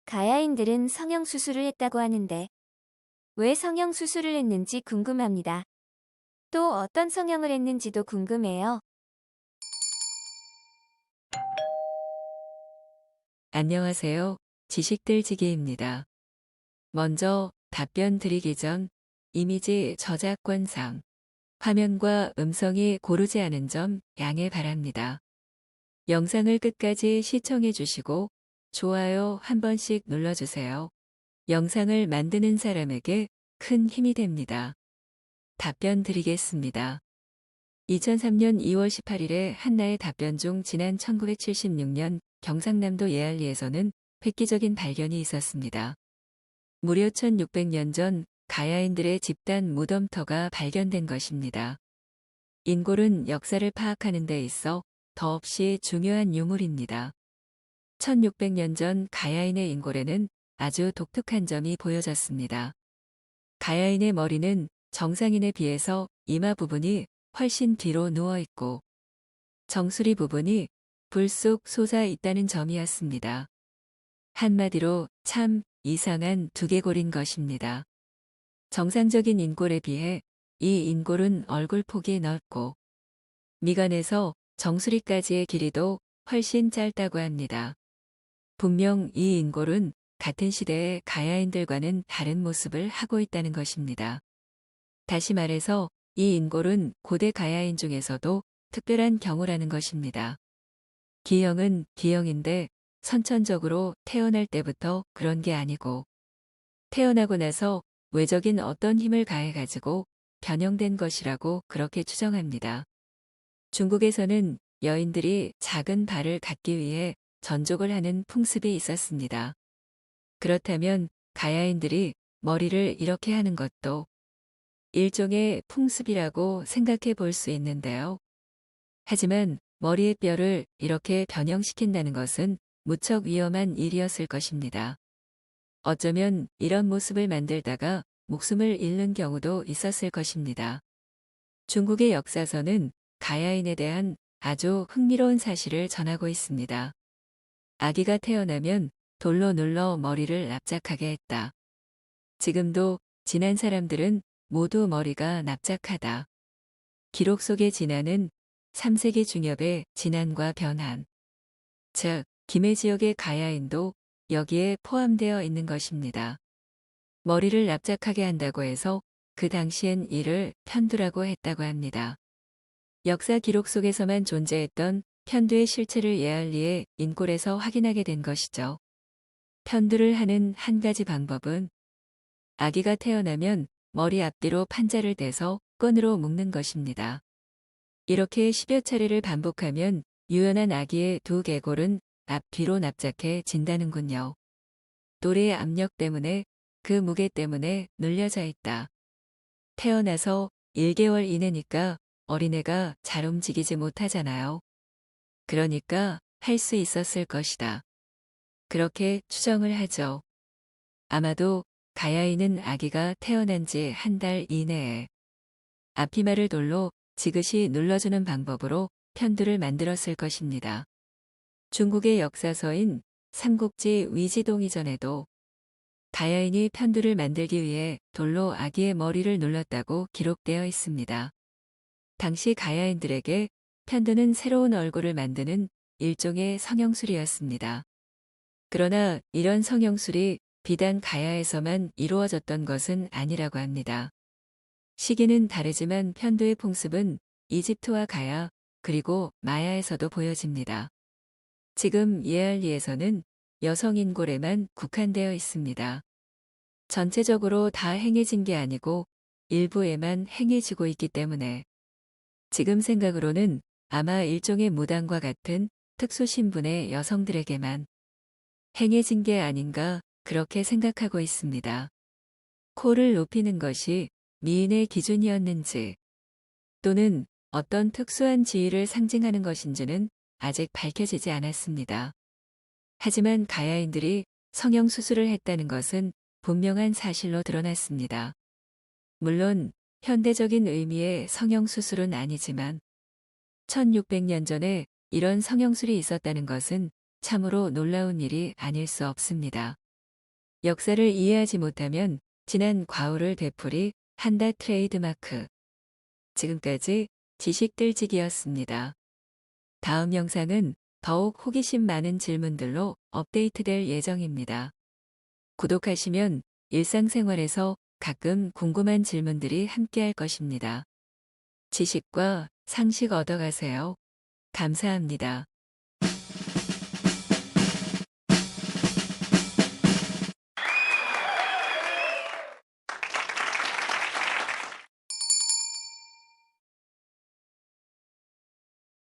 가야인들은 성형수술을 했다고 하는데 왜 성형수술을 했는지 궁금합니다. 또 어떤 성형을 했는지도 궁금해요. 안녕하세요. 지식들지기입니다. 먼저 답변 드리기 전 이미지 저작권상 화면과 음성이 고르지 않은 점 양해 바랍니다. 영상을 끝까지 시청해 주시고 좋아요 한 번씩 눌러주세요. 영상을 만드는 사람에게 큰 힘이 됩니다. 답변 드리겠습니다. 2003년 2월 18일에 한나의 답변 중 지난 1976년 경상남도 예알리에서는 획기적인 발견이 있었습니다. 무려 1600년 전 가야인들의 집단 무덤터가 발견된 것입니다. 인골은 역사를 파악하는 데 있어 더없이 중요한 유물입니다. 1600년 전 가야인의 인골에는 아주 독특한 점이 보여졌습니다. 가야인의 머리는 정상인에 비해서 이마 부분이 훨씬 뒤로 누워 있고 정수리 부분이 불쑥 솟아 있다는 점이었습니다. 한마디로 참 이상한 두개골인 것입니다. 정상적인 인골에 비해 이 인골은 얼굴 폭이 넓고 미간에서 정수리까지의 길이도 훨씬 짧다고 합니다. 분명 이 인골은 같은 시대의 가야인들과는 다른 모습을 하고 있다는 것입니다. 다시 말해서 이 인골은 고대 가야인 중에서도 특별한 경우라는 것입니다. 기형은 기형인데 선천적으로 태어날 때부터 그런 게 아니고 태어나고 나서 외적인 어떤 힘을 가해가지고 변형된 것이라고 그렇게 추정합니다. 중국에서는 여인들이 작은 발을 갖기 위해 전족을 하는 풍습이 있었습니다. 그렇다면 가야인들이 머리를 이렇게 하는 것도 일종의 풍습이라고 생각해 볼 수 있는데요. 하지만 머리의 뼈를 이렇게 변형시킨다는 것은 무척 위험한 일이었을 것입니다. 어쩌면 이런 모습을 만들다가 목숨을 잃는 경우도 있었을 것입니다. 중국의 역사서는 가야인에 대한 아주 흥미로운 사실을 전하고 있습니다. 아기가 태어나면 돌로 눌러 머리를 납작하게 했다. 지금도 지난 사람들은 모두 머리가 납작하다. 기록 속의 진화는 3세기 중엽의 진안과 변한, 즉 김해 지역의 가야인도 여기에 포함되어 있는 것입니다. 머리를 납작하게 한다고 해서 그 당시엔 이를 편두라고 했다고 합니다. 역사 기록 속에서만 존재했던 편두의 실체를 예알리의 인골에서 확인하게 된 것이죠. 편두를 하는 한 가지 방법은 아기가 태어나면 머리 앞뒤로 판자를 대서 끈으로 묶는 것입니다. 이렇게 10여 차례를 반복하면 유연한 아기의 두 계골은 앞뒤로 납작해진다는군요. 돌의 압력 때문에 그 무게 때문에 눌려져 있다. 태어나서 1개월 이내니까 어린애가 잘 움직이지 못하잖아요. 그러니까 할 수 있었을 것이다. 그렇게 추정을 하죠. 아마도 가야인은 아기가 태어난 지 한 달 이내에 앞이마를 돌로 지그시 눌러주는 방법으로 편두를 만들었을 것입니다. 중국의 역사서인 삼국지 위지동 이전에도 가야인이 편두를 만들기 위해 돌로 아기의 머리를 눌렀다고 기록되어 있습니다. 당시 가야인들에게 편두는 새로운 얼굴을 만드는 일종의 성형술이었습니다. 그러나 이런 성형술이 비단 가야에서만 이루어졌던 것은 아니라고 합니다. 시기는 다르지만 편두의 풍습은 이집트와 가야 그리고 마야에서도 보여집니다. 지금 예알리에서는 여성 인골에만 국한되어 있습니다. 전체적으로 다 행해진 게 아니고 일부에만 행해지고 있기 때문에 지금 생각으로는 아마 일종의 무당과 같은 특수 신분의 여성들에게만 행해진 게 아닌가 그렇게 생각하고 있습니다. 코를 높이는 것이 미인의 기준이었는지 또는 어떤 특수한 지위를 상징하는 것인지는 아직 밝혀지지 않았습니다. 하지만 가야인들이 성형수술을 했다는 것은 분명한 사실로 드러났습니다. 물론 현대적인 의미의 성형수술은 아니지만 1600년 전에 이런 성형술이 있었다는 것은 참으로 놀라운 일이 아닐 수 없습니다. 역사를 이해하지 못하면 지난 과오를 되풀이 한다 트레이드마크. 지금까지 지식들지기였습니다. 다음 영상은 더욱 호기심 많은 질문들로 업데이트될 예정입니다. 구독하시면 일상생활에서 가끔 궁금한 질문들이 함께할 것입니다. 지식과 상식 얻어가세요. 감사합니다.